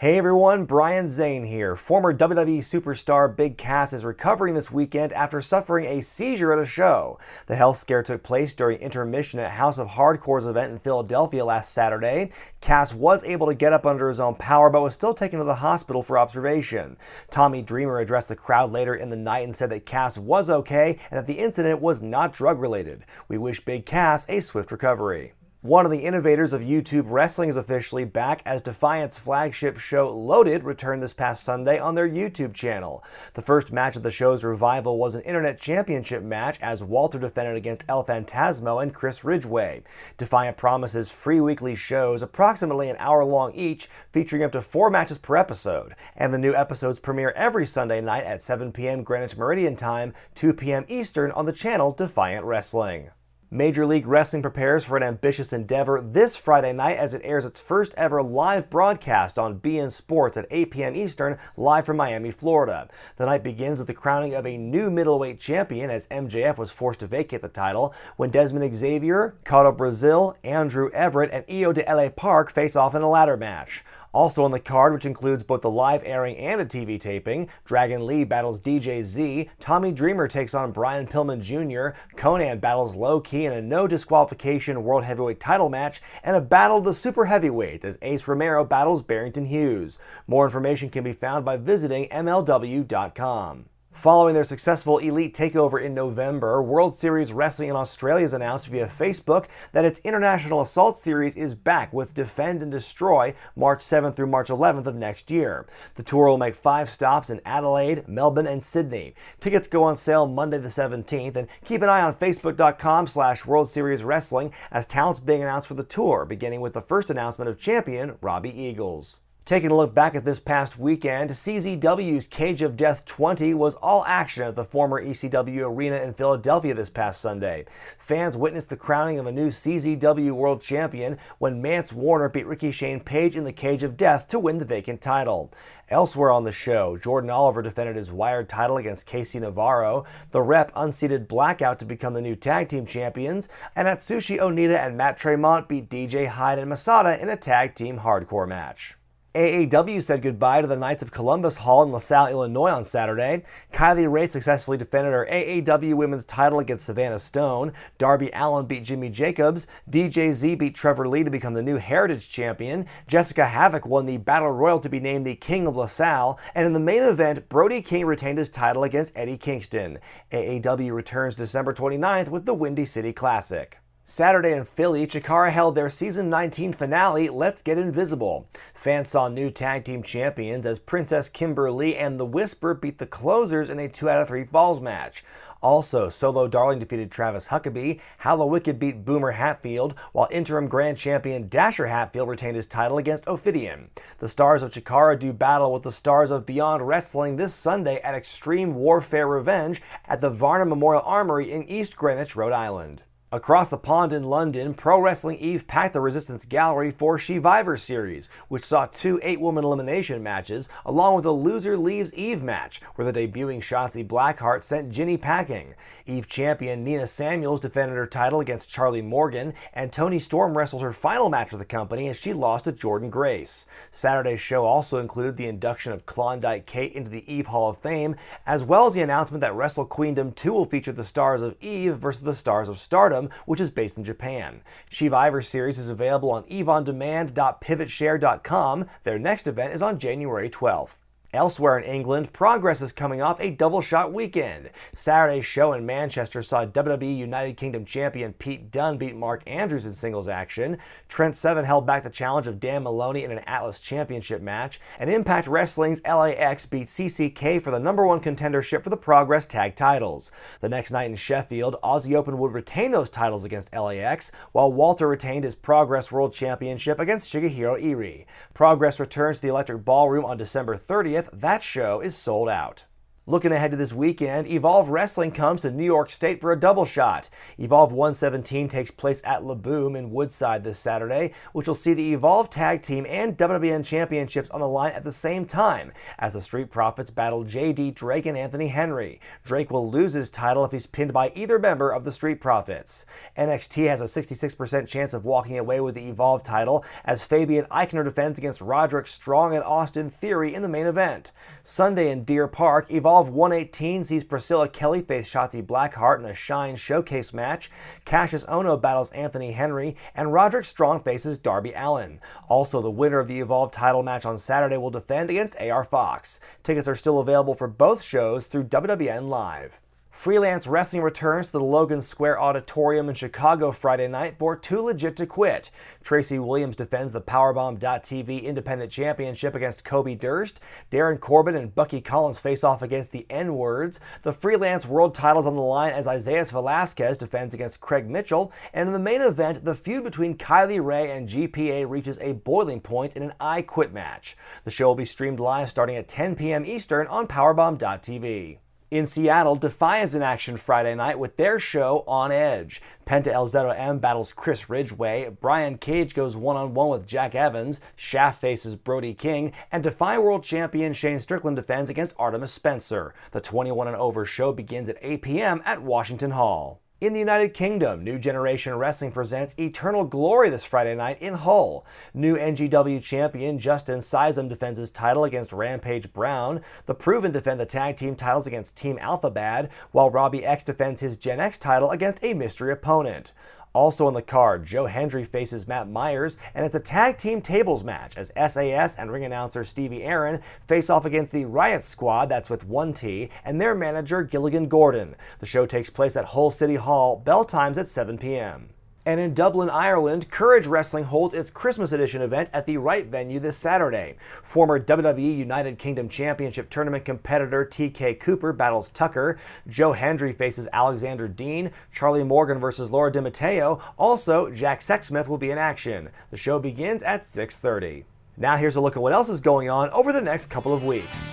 Hey everyone, Brian Zane here. Former WWE Superstar Big Cass is recovering this weekend after suffering a seizure at a show. The health scare took place during intermission at House of Hardcore's event in Philadelphia last Saturday. Cass was able to get up under his own power but was still taken to the hospital for observation. Tommy Dreamer addressed the crowd later in the night and said that Cass was okay and that the incident was not drug-related. We wish Big Cass a swift recovery. One of the innovators of YouTube wrestling is officially back as Defiant's flagship show Loaded returned this past Sunday on their YouTube channel. The first match of the show's revival was an Internet Championship match as Walter defended against El Phantasmo and Chris Ridgway. Defiant promises free weekly shows, approximately an hour long each, featuring up to 4 matches per episode. And the new episodes premiere every Sunday night at 7 p.m. Greenwich Meridian Time, 2 p.m. Eastern on the channel Defiant Wrestling. Major League Wrestling prepares for an ambitious endeavor this Friday night as it airs its first ever live broadcast on beIN Sports at 8 p.m. Eastern, live from Miami, Florida. The night begins with the crowning of a new middleweight champion as MJF was forced to vacate the title when Desmond Xavier, Cotto Brazil, Andrew Everett, and Io de LA Park face off in a ladder match. Also on the card, which includes both the live airing and a TV taping, Dragon Lee battles DJ Z, Tommy Dreamer takes on Brian Pillman Jr., Conan battles Low Ki in a no disqualification World Heavyweight title match, and a battle of the Super Heavyweights as Ace Romero battles Barrington Hughes. More information can be found by visiting MLW.com. Following their successful Elite takeover in November, World Series Wrestling in Australia has announced via Facebook that its International Assault Series is back with Defend and Destroy March 7th through March 11th of next year. The tour will make 5 stops in Adelaide, Melbourne, and Sydney. Tickets go on sale Monday the 17th, and keep an eye on Facebook.com/World Series Wrestling as talent's being announced for the tour, beginning with the first announcement of champion Robbie Eagles. Taking a look back at this past weekend, CZW's Cage of Death 20 was all action at the former ECW Arena in Philadelphia this past Sunday. Fans witnessed the crowning of a new CZW World Champion when Mance Warner beat Ricky Shane Page in the Cage of Death to win the vacant title. Elsewhere on the show, Jordan Oliver defended his Wired title against Casey Navarro, the Rep unseated Blackout to become the new tag team champions, and Atsushi Onita and Matt Tremont beat DJ Hyde and Masada in a tag team hardcore match. AAW said goodbye to the Knights of Columbus Hall in LaSalle, Illinois on Saturday. Kylie Ray successfully defended her AAW Women's title against Savannah Stone. Darby Allin beat Jimmy Jacobs. DJ Z beat Trevor Lee to become the new Heritage Champion. Jessica Havoc won the Battle Royal to be named the King of LaSalle. And in the main event, Brody King retained his title against Eddie Kingston. AAW returns December 29th with the Windy City Classic. Saturday in Philly, Chikara held their Season 19 finale, Let's Get Invisible. Fans saw new tag team champions as Princess Kimber Lee and The Whisper beat the Closers in a 2 out of 3 falls match. Also, Solo Darling defeated Travis Huckabee, How the Wicked beat Boomer Hatfield, while interim grand champion Dasher Hatfield retained his title against Ophidian. The stars of Chikara do battle with the stars of Beyond Wrestling this Sunday at Extreme Warfare Revenge at the Varna Memorial Armory in East Greenwich, Rhode Island. Across the pond in London, Pro Wrestling Eve packed the Resistance Gallery for Survivor Series, which saw 2 8-woman elimination matches, along with a Loser Leaves Eve match, where the debuting Shotzi Blackheart sent Ginny packing. Eve champion Nina Samuels defended her title against Charlie Morgan, and Toni Storm wrestled her final match for the company as she lost to Jordan Grace. Saturday's show also included the induction of Klondike Kate into the Eve Hall of Fame, as well as the announcement that Wrestle Queendom 2 will feature the stars of Eve versus the stars of Stardom, which is based in Japan. Survivor Series is available on eveondemand.pivotshare.com. Their next event is on January 12th. Elsewhere in England, Progress is coming off a double shot weekend. Saturday's show in Manchester saw WWE United Kingdom champion Pete Dunne beat Mark Andrews in singles action. Trent Seven held back the challenge of Dan Maloney in an Atlas Championship match. And Impact Wrestling's LAX beat CCK for the #1 contendership for the Progress tag titles. The next night in Sheffield, Aussie Open would retain those titles against LAX, while Walter retained his Progress World Championship against Shigehiro Iri. Progress returns to the Electric Ballroom on December 30th. That show is sold out. Looking ahead to this weekend, Evolve Wrestling comes to New York State for a double shot. Evolve 117 takes place at La Boom in Woodside this Saturday, which will see the Evolve Tag Team and WWN Championships on the line at the same time, as the Street Profits battle JD Drake and Anthony Henry. Drake will lose his title if he's pinned by either member of the Street Profits. NXT has a 66% chance of walking away with the Evolve title, as Fabian Eichner defends against Roderick Strong and Austin Theory in the main event. Sunday in Deer Park, Evolve 118 sees Priscilla Kelly face Shotzi Blackheart in a Shine Showcase match. Cassius Ohno battles Anthony Henry, and Roderick Strong faces Darby Allin. Also, the winner of the Evolve title match on Saturday will defend against AR Fox. Tickets are still available for both shows through WWN Live. Freelance Wrestling returns to the Logan Square Auditorium in Chicago Friday night for Too Legit to Quit. Tracy Williams defends the Powerbomb.tv Independent Championship against Kobe Durst. Darren Corbin and Bucky Collins face off against the N-Words. The Freelance World titles on the line as Isaiah Velasquez defends against Craig Mitchell. And in the main event, the feud between Kylie Ray and GPA reaches a boiling point in an I Quit match. The show will be streamed live starting at 10 p.m. Eastern on Powerbomb.tv. In Seattle, Defy is in action Friday night with their show On Edge. Penta El Zero M battles Chris Ridgway, Brian Cage goes one-on-one with Jack Evans, Shaft faces Brody King, and Defy World Champion Shane Strickland defends against Artemis Spencer. The 21 and over show begins at 8 p.m. at Washington Hall. In the United Kingdom, New Generation Wrestling presents Eternal Glory this Friday night in Hull. New NGW champion Justin Sizem defends his title against Rampage Brown. The Proven defend the tag team titles against Team Alphabad, while Robbie X defends his Gen X title against a mystery opponent. Also on the card, Joe Hendry faces Matt Myers, and it's a tag team tables match as SAS and ring announcer Stevie Aaron face off against the Riot Squad, that's with 1T, and their manager Gilligan Gordon. The show takes place at Hull City Hall, bell times at 7 p.m. And in Dublin, Ireland, Courage Wrestling holds its Christmas edition event at the right venue this Saturday. Former WWE United Kingdom Championship Tournament competitor TK Cooper battles Tucker. Joe Hendry faces Alexander Dean. Charlie Morgan versus Laura DiMatteo. Also, Jack Sexsmith will be in action. The show begins at 6:30. Now here's a look at what else is going on over the next couple of weeks.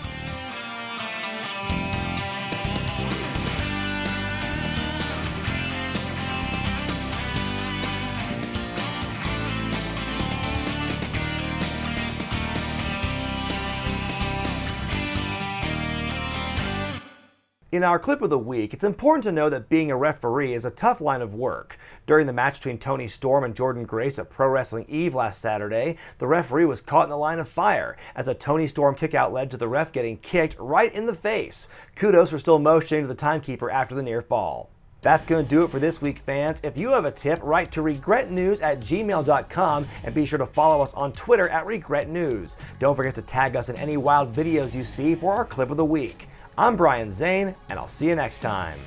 In our clip of the week, it's important to know that being a referee is a tough line of work. During the match between Tony Storm and Jordan Grace at Pro Wrestling Eve last Saturday, the referee was caught in the line of fire as a Tony Storm kickout led to the ref getting kicked right in the face. Kudos for still motioning to the timekeeper after the near fall. That's going to do it for this week, fans. If you have a tip, write to regretnews@gmail.com and be sure to follow us on Twitter @regretnews. Don't forget to tag us in any wild videos you see for our clip of the week. I'm Brian Zane, and I'll see you next time.